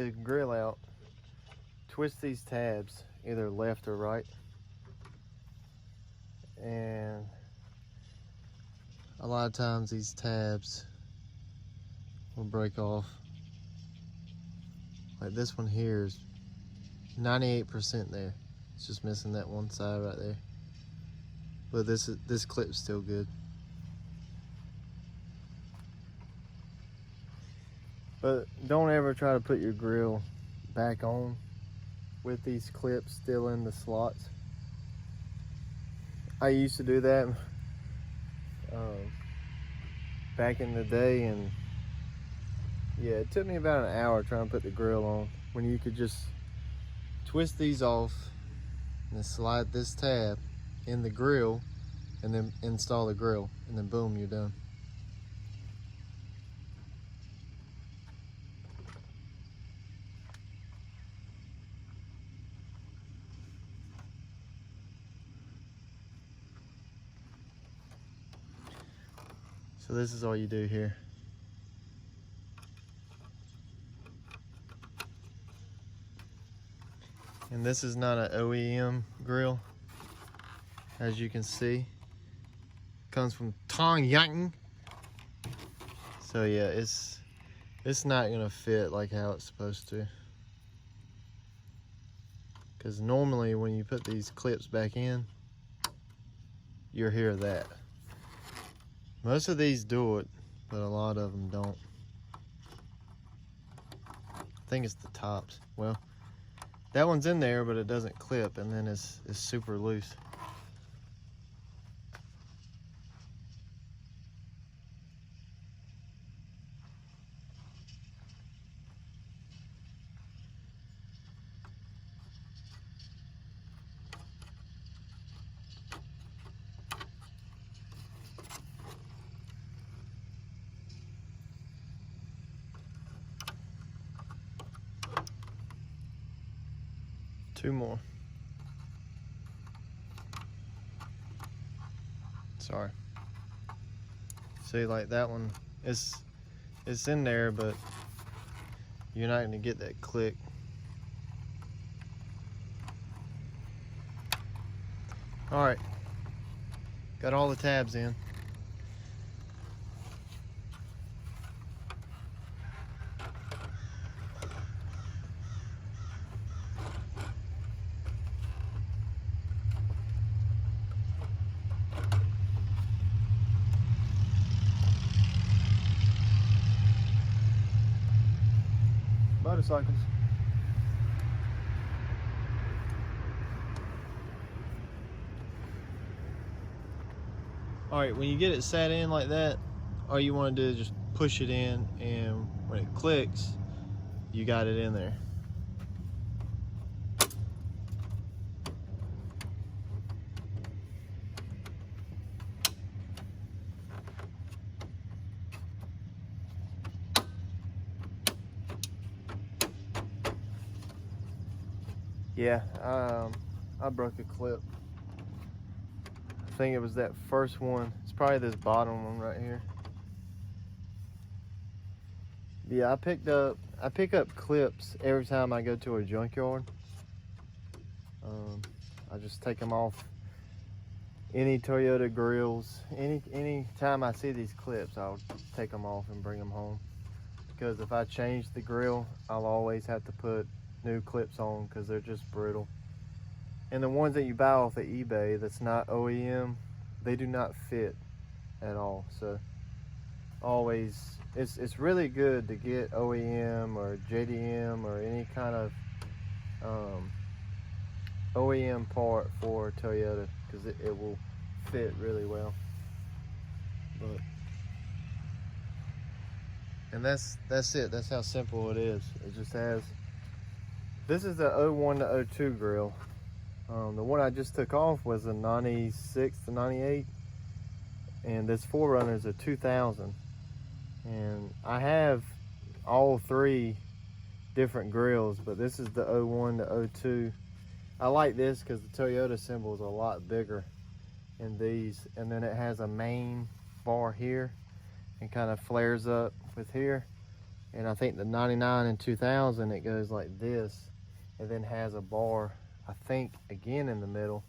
the grill out, twist these tabs either left or right, and a lot of times these tabs will break off. Like this one here is 98% there. It's just missing that one side right there. But this clip's still good. But don't ever try to put your grill back on with these clips still in the slots. I used to do that back in the day, and yeah, it took me about an hour trying to put the grill on, when you could just twist these off and then slide this tab in the grill and then install the grill, and then boom, you're done. So this is all you do here. And this is not an OEM grill, as you can see. Comes from Tongyang. So yeah, it's not gonna fit like how it's supposed to. Because normally when you put these clips back in, you'll hear that. Most of these do it, but a lot of them don't. I think it's the tops. Well, that one's in there, but it doesn't clip, and then it's super loose. Two more. Sorry. See, like that one, it's in there, but you're not gonna get that click. All right, got all the tabs in. Motorcycles. All right, when you get it set in like that, all you want to do is just push it in, and when it clicks, you got it in there. Yeah, I broke a clip. I think it was that first one. It's probably this bottom one right here. Yeah, I pick up clips every time I go to a junkyard. I just take them off any Toyota grills. Any time I see these clips, I'll take them off and bring them home. Because if I change the grill, I'll always have to put new clips on because they're just brittle. And the ones that you buy off of eBay that's not OEM, they do not fit at all. So always, it's really good to get OEM or JDM or any kind of OEM part for Toyota, because it will fit really well. And that's it. That's how simple it is. It just has. This is the 01 to 02 grill. The one I just took off was a 96 to 98, and this 4Runner is a 2000. And I have all three different grills, but this is the 01 to 02. I like this because the Toyota symbol is a lot bigger in these, and then it has a main bar here and kind of flares up with here. And I think the 99 and 2000, it goes like this, and then has a bar, I think, again in the middle.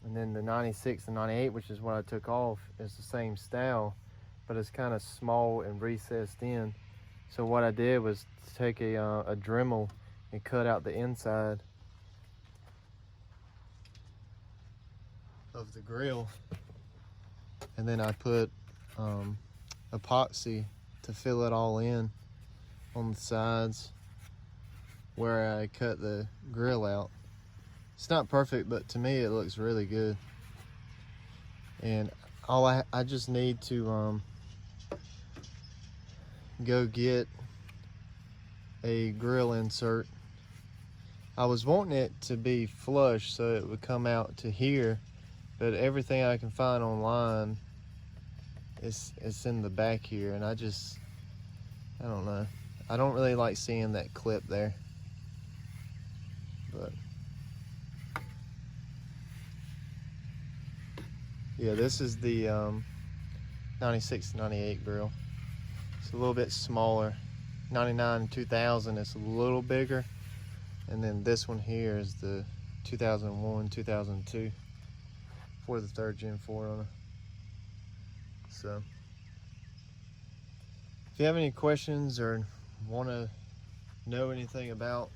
And then the 96 and 98, which is what I took off, is the same style, but it's kind of small and recessed in. So what I did was take a Dremel and cut out the inside of the grill, and then I put epoxy to fill it all in on the sides where I cut the grill out. It's not perfect, but to me it looks really good. And I just need to go get a grill insert. I was wanting it to be flush so it would come out to here, but everything I can find online is in the back here, and I don't know. I don't really like seeing that clip there. But yeah, this is the 96, 98 grill. It's a little bit smaller. 99 and 2000 is a little bigger. And then this one here is the 2001, 2002 for the 3rd gen 4Runner. So if you have any questions or want to know anything about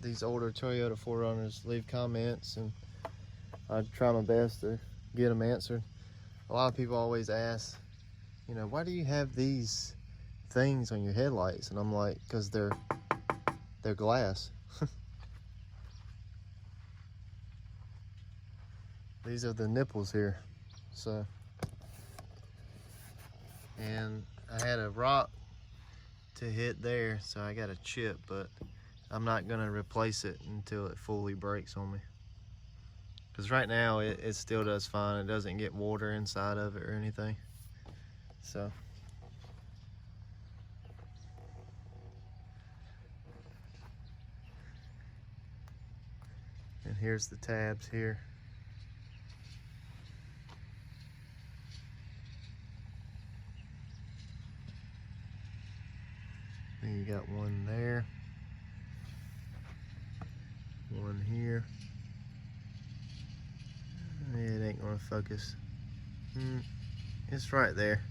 these older Toyota 4Runners, leave comments and I'll try my best to get them answered. A lot of people always ask, you know, why do you have these things on your headlights? And I'm like, because they're glass. These are the nipples here. So, and I had a rock to hit there, so I got a chip, but I'm not gonna replace it until it fully breaks on me. Because right now it still does fine. It doesn't get water inside of it or anything. So and here's the tabs here. Then you got one there, one here. It ain't gonna focus. It's right there.